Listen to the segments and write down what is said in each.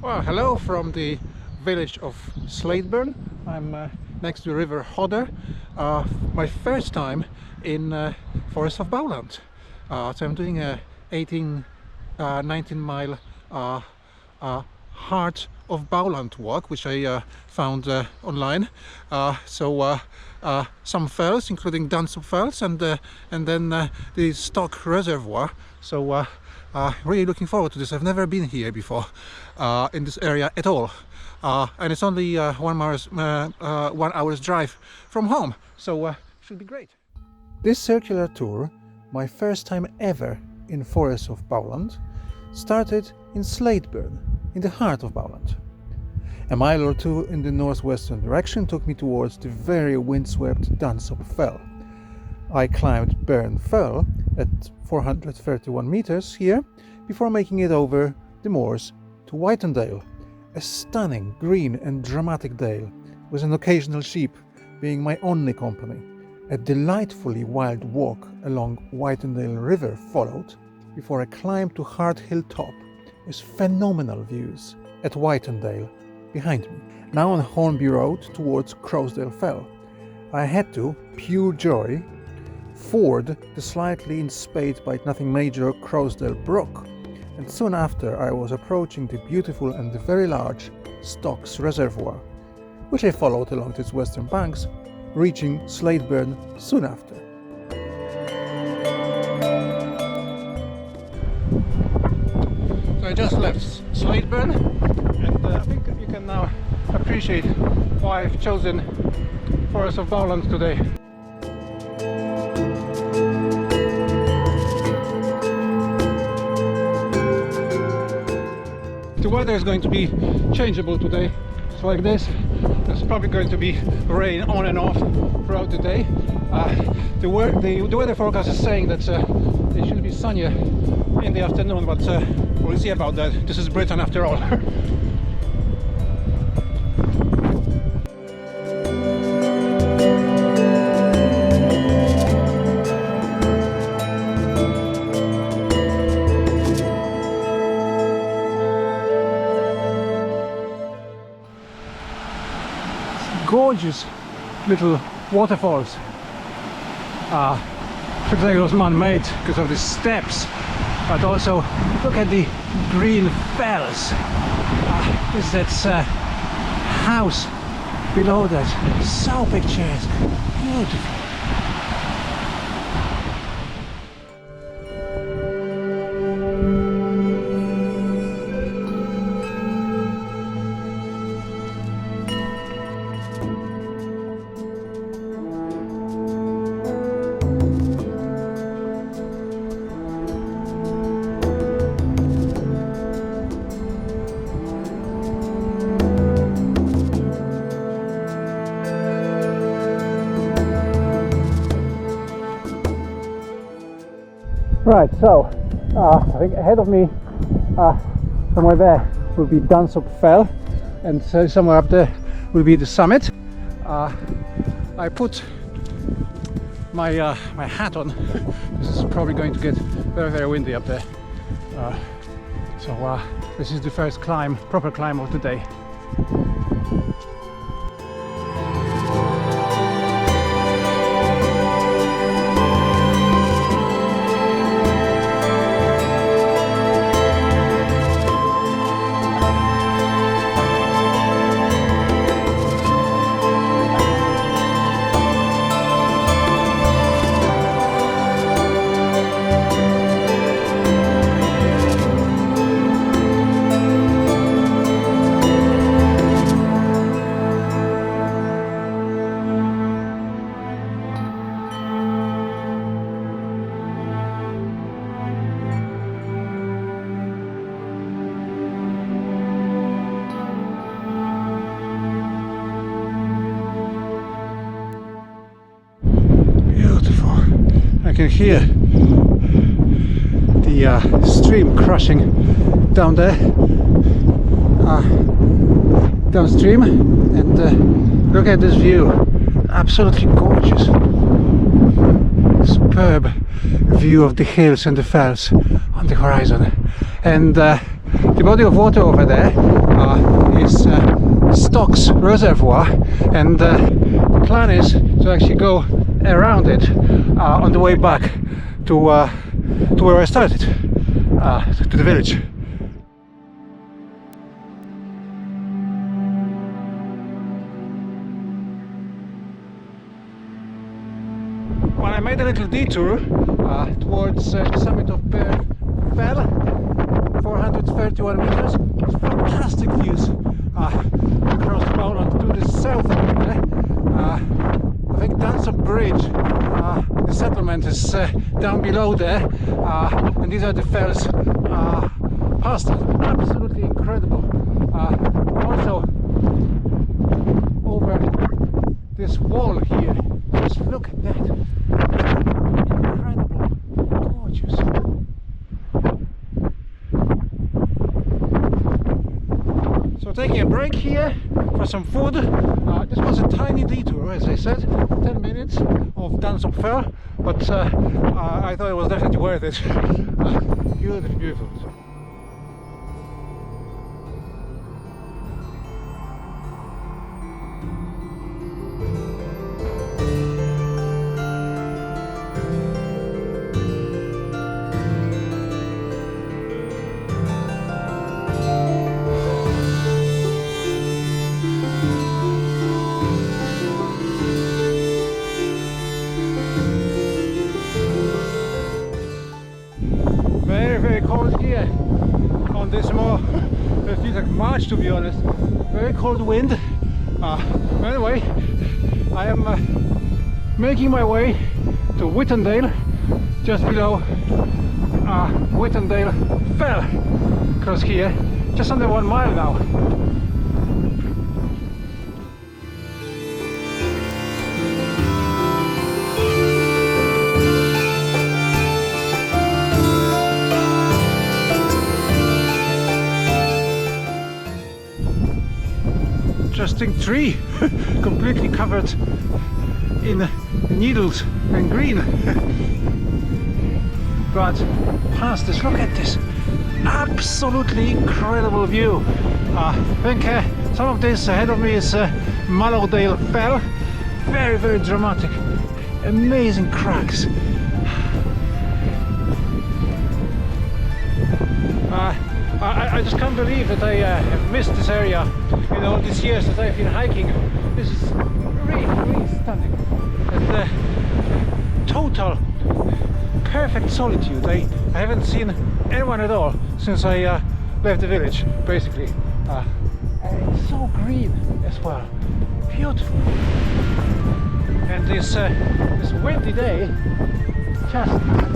Well, hello from the village of Slaidburn. I'm next to the river Hodder. My first time in Forest of Bowland. So I'm doing a 19 mile Heart of Bowland walk, which I found online. Some fells, including Dunsop Fell and then the Stocks Reservoir. So really looking forward to this. I've never been here before in this area at all, and it's only 1 hour's drive from home, so should be great. This circular tour, my first time ever in Forest of Bowland, started in Slaidburn, in the heart of Bowland. A mile or two in the northwestern direction took me towards the very windswept Dunsop Fell. I climbed Burn Fell at 431 meters here before making it over the moors to Whitendale, a stunning green and dramatic dale with an occasional sheep being my only company. A delightfully wild walk along Whitendale River followed before a climb to Hard Hill top with phenomenal views at Whitendale behind me. Now on Hornby Road towards Croasdale Fell. I had to, pure joy, ford the slightly in spate but nothing major Croasdale Brook, and soon after I was approaching the beautiful and very large Stocks Reservoir, which I followed along its western banks, reaching Slaidburn soon after. So I just left Slaidburn, and I think you can now appreciate why I've chosen Forest of Bowland today. The weather is going to be changeable today. It's like this. There's probably going to be rain on and off throughout the day. The weather forecast is saying that it should be sunnier in the afternoon, but we'll see about that. This is Britain after all. Gorgeous little waterfalls. Looks like it was man-made because of the steps, but also look at the green fells. This is that house below that. So picturesque, beautiful. Right, so I think ahead of me, somewhere there, will be Dunsop Fell, and somewhere up there will be the summit. I put my hat on. This is probably going to get very, very windy up there. So this is the first proper climb of the day. I can hear the stream crashing down there, downstream, and look at this view. Absolutely gorgeous, superb view of the hills and the fells on the horizon, and the body of water over there is Stocks Reservoir, and the plan is to actually go around it on the way back to where I started, to the village. Well, I made a little detour towards the summit of Fell, 431 meters. Fantastic views across the Bowland to the south of it. I think Dunsop Bridge, the settlement is down below there, and these are the fells past it. Absolutely incredible. Also over this wall here, just look at that. Incredible, gorgeous. So taking a break here for some food. This was a tiny detour, as I said, 10 minutes of Dunsop Fell, but I thought it was definitely worth it. Beautiful, beautiful. Very cold here on this more, it feels like March, to be honest. Very cold wind. Anyway, I am making my way to Whitendale, just below Whitendale Fell, close here, just under 1 mile now. Interesting tree, completely covered in needles and green. But past this, look at this absolutely incredible view. I think some of this ahead of me is Mallowdale Fell. Very dramatic, amazing cracks. I just can't believe that I have missed this area in all these years that I've been hiking. This is really stunning. And total perfect solitude. I haven't seen anyone at all since I left the village, basically. And it's so green as well. Beautiful. And this windy day just adds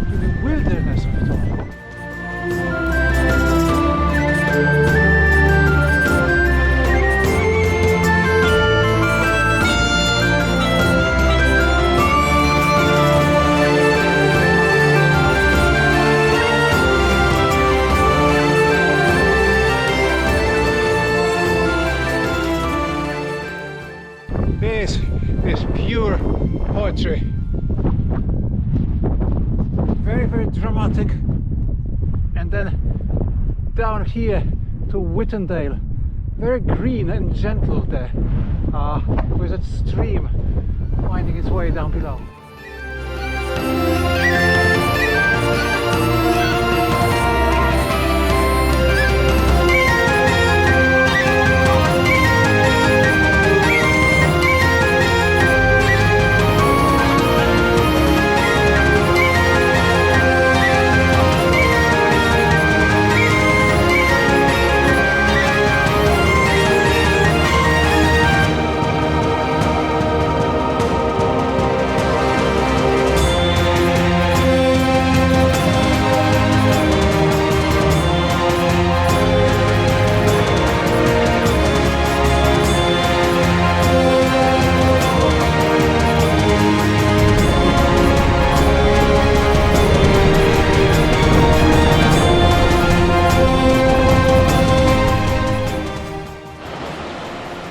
to the wilderness of it all. This is pure poetry. Very dramatic. And then down here to Whitendale, very green and gentle there, with that stream winding its way down below.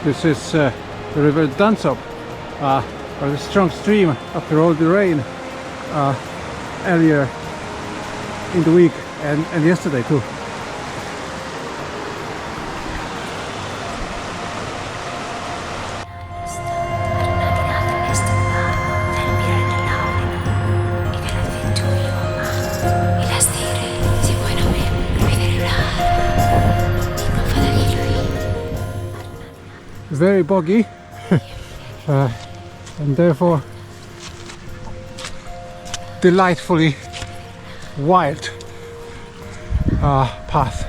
This is the river Dunsop, or the strong stream after all the rain earlier in the week and yesterday too. very boggy and therefore delightfully wild path.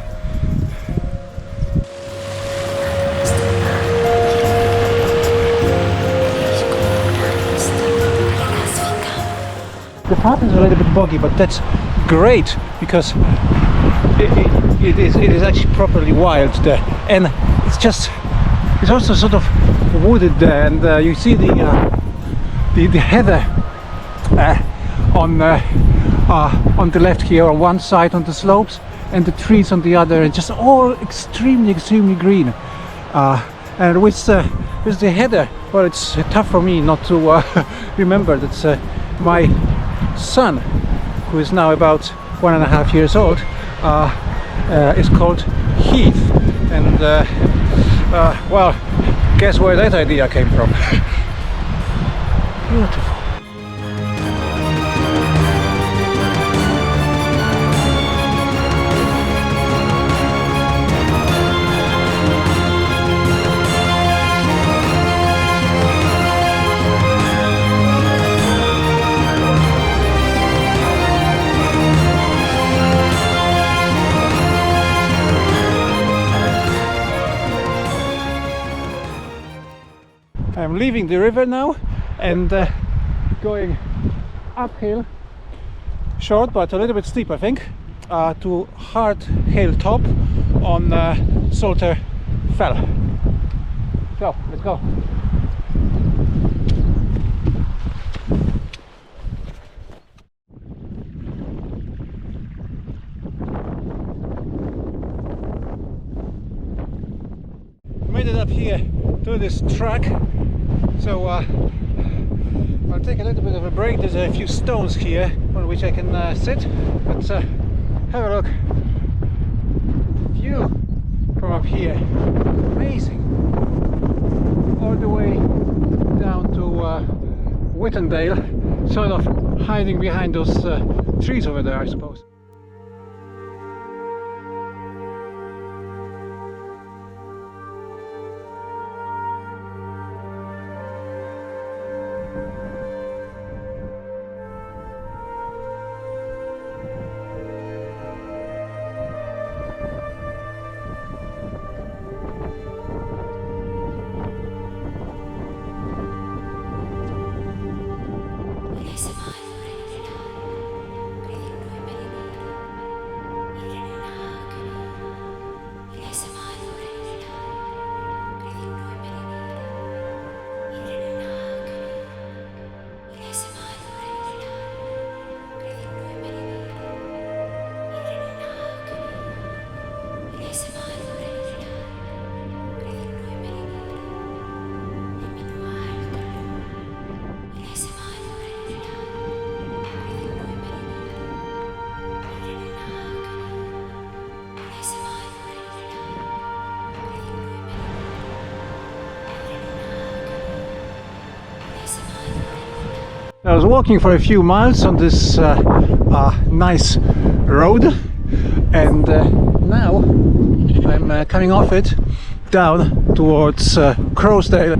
The path is a little bit boggy, but that's great because it is actually properly wild there, and it's also sort of wooded there, and you see the heather on the left here on one side on the slopes, and the trees on the other, and just all extremely green. And with the heather, well, it's tough for me not to remember that my son, who is now about 1.5 years old, is called Heath, and well, guess where that idea came from. Beautiful. I'm leaving the river now and going uphill, short but a little bit steep, I think, to hard hilltop on Solitude Fell. So let's go. Made it up here to this track. So I'll take a little bit of a break. There's a few stones here on which I can sit, but have a look. View from up here, amazing. All the way down to Whitendale, sort of hiding behind those trees over there, I suppose. I was walking for a few miles on this nice road, and now I'm coming off it down towards Croasdale,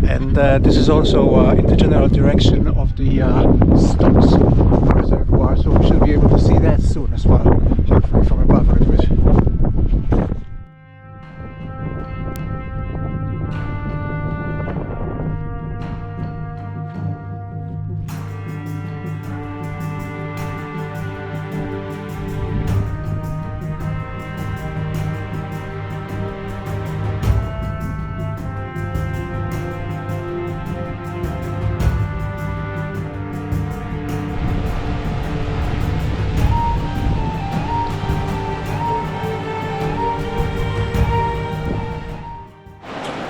and this is also in the general direction of the Stocks Reservoir, so we should be able to see that soon as well, hopefully from above a little bit.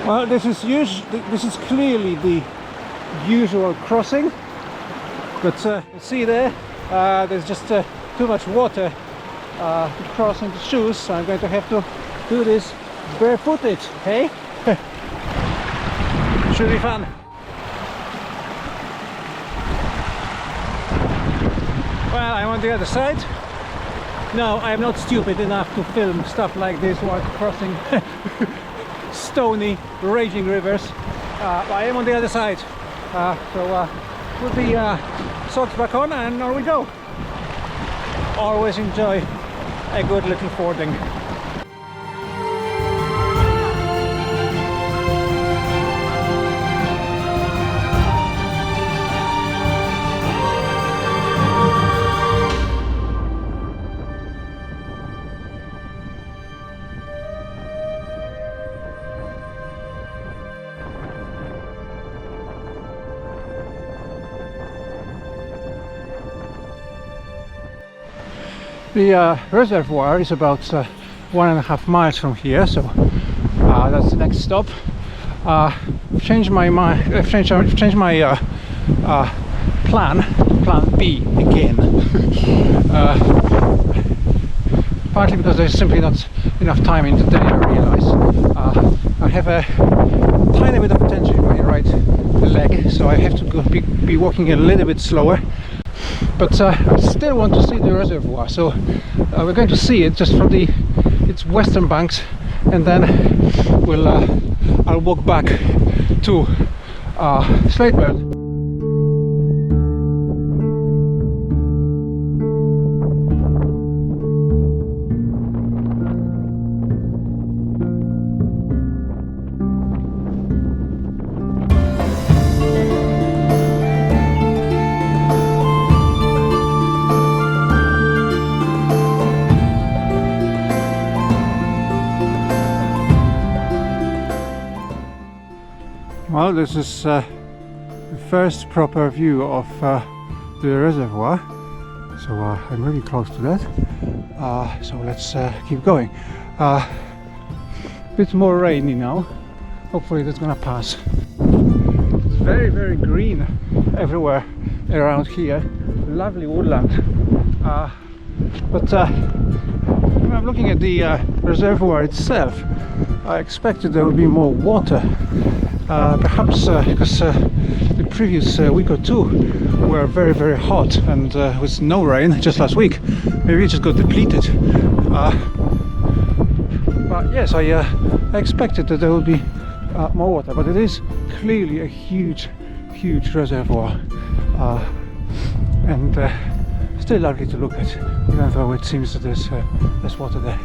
Well, this is clearly the usual crossing, but see there, there's just too much water to cross into shoes, so I'm going to have to do this barefooted, hey? Should be fun. Well, I'm on the other side. No, I'm not stupid enough to film stuff like this while crossing stony, raging rivers. I am on the other side, so put the socks back on and on we go. Always enjoy a good little fording. The reservoir is about 1.5 miles from here, so that's the next stop. I've changed my plan B again. Partly because there's simply not enough time in the day, I realise. I have a tiny bit of tension in my right leg, so I have to be walking a little bit slower. But I still want to see the reservoir, so we're going to see it just from its western banks, and then I'll walk back to Slaidburn. Well, this is the first proper view of the reservoir, so I'm really close to that. So let's keep going. Bit more rainy now. Hopefully that's gonna pass. It's very, very green everywhere around here. Lovely woodland. But when I'm looking at the reservoir itself, I expected there would be more water. Perhaps because the previous week or two were very, very hot, and with no rain just last week, maybe it just got depleted. But yes, I expected that there would be more water, but it is clearly a huge reservoir, and still lovely to look at, even though it seems that there's water there.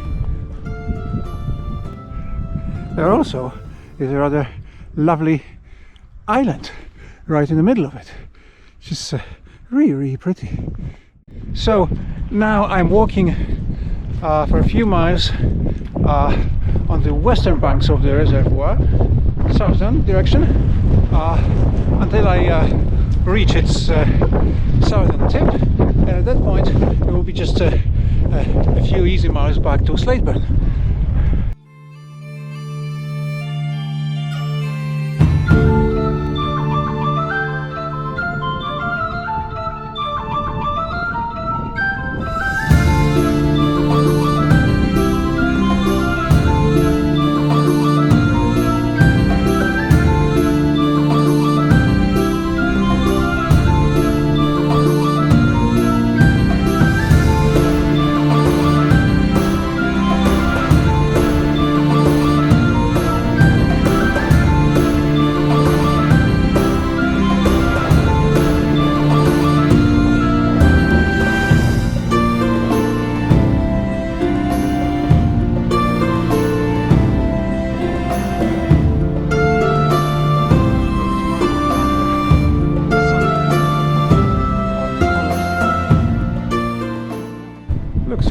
There also is a rather lovely island right in the middle of it. It's just really pretty. So now I'm walking for a few miles on the western banks of the reservoir, southern direction, until I reach its southern tip, and at that point it will be just a few easy miles back to Slaidburn.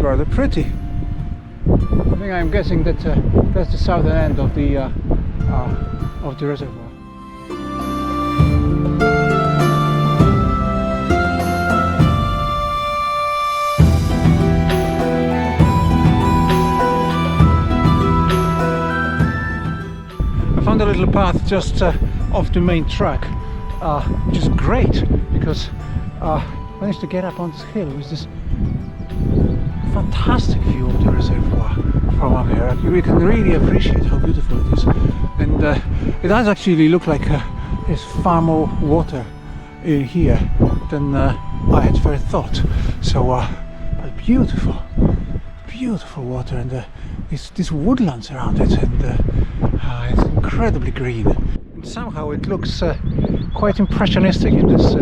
Rather pretty. I think I'm guessing that that's the southern end of the reservoir. I found a little path just off the main track, which is great because I managed to get up on this hill with this fantastic view of the reservoir from up here. You can really appreciate how beautiful it is, and it does actually look like there's far more water in here than I had first thought. So beautiful water, and these woodlands around it, and it's incredibly green. And somehow it looks quite impressionistic in this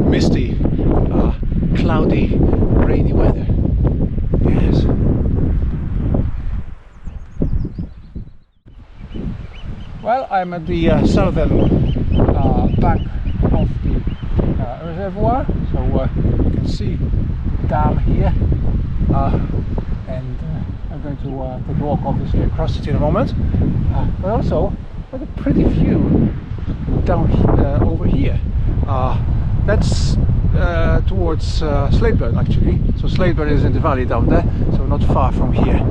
misty, cloudy, rainy weather. Yes. Well, I'm at the southern bank of the reservoir, so you can see the dam here, and I'm going to take a walk obviously across it in a moment, but also quite a pretty view down over here. That's towards Slaidburn actually, so Slaidburn is in the valley down there, so not far from here,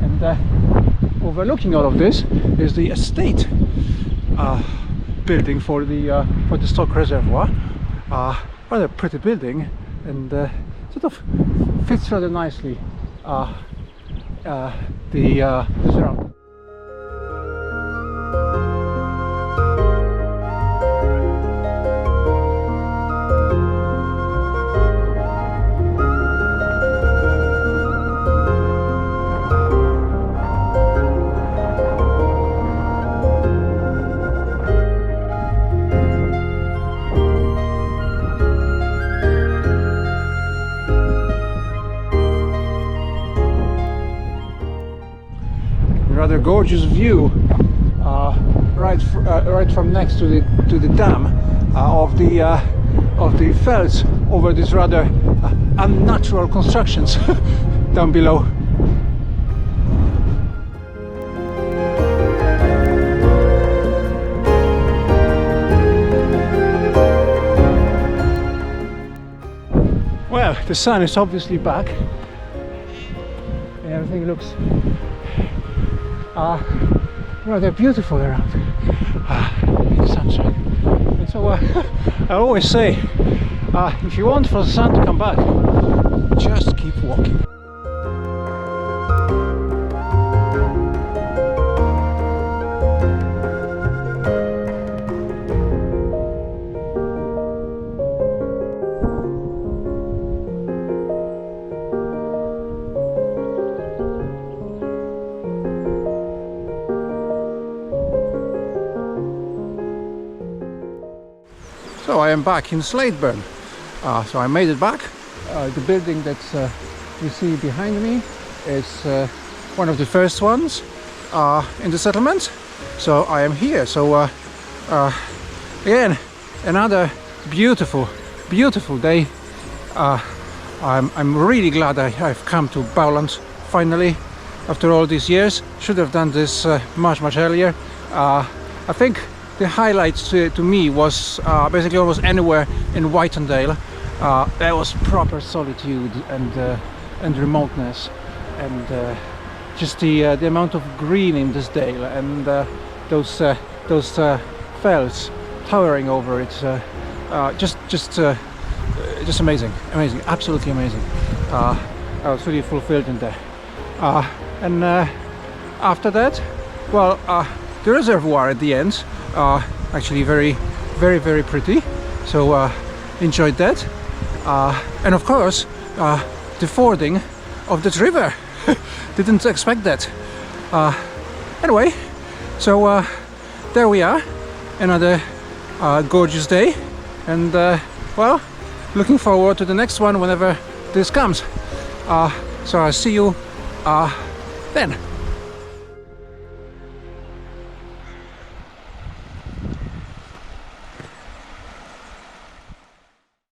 and overlooking all of this is the estate building for the Stocks Reservoir. Rather pretty building, and sort of fits rather nicely the surroundings. Rather gorgeous view, right from next to the dam of the fells over these rather unnatural constructions down below. Well, the sun is obviously back, and everything looks rather beautiful around. The sunshine. And so I always say, if you want for the sun to come back, just keep walking. So I am back in Slaidburn. So I made it back. The building that you see behind me is one of the first ones in the settlement. So I am here. So again, another beautiful day. I'm really glad I've come to Bowland finally after all these years. Should have done this much earlier. I think the highlights to me was basically almost anywhere in Whitendale. There was proper solitude and remoteness, and just the amount of green in this dale, and those fells towering over it. Just amazing, absolutely amazing. I was really fulfilled in there. And after that, well, the reservoir at the end. Actually very pretty, so enjoyed that, and of course the fording of that river. Didn't expect that. Anyway, so there we are, another gorgeous day, and well, looking forward to the next one whenever this comes. So I'll see you then.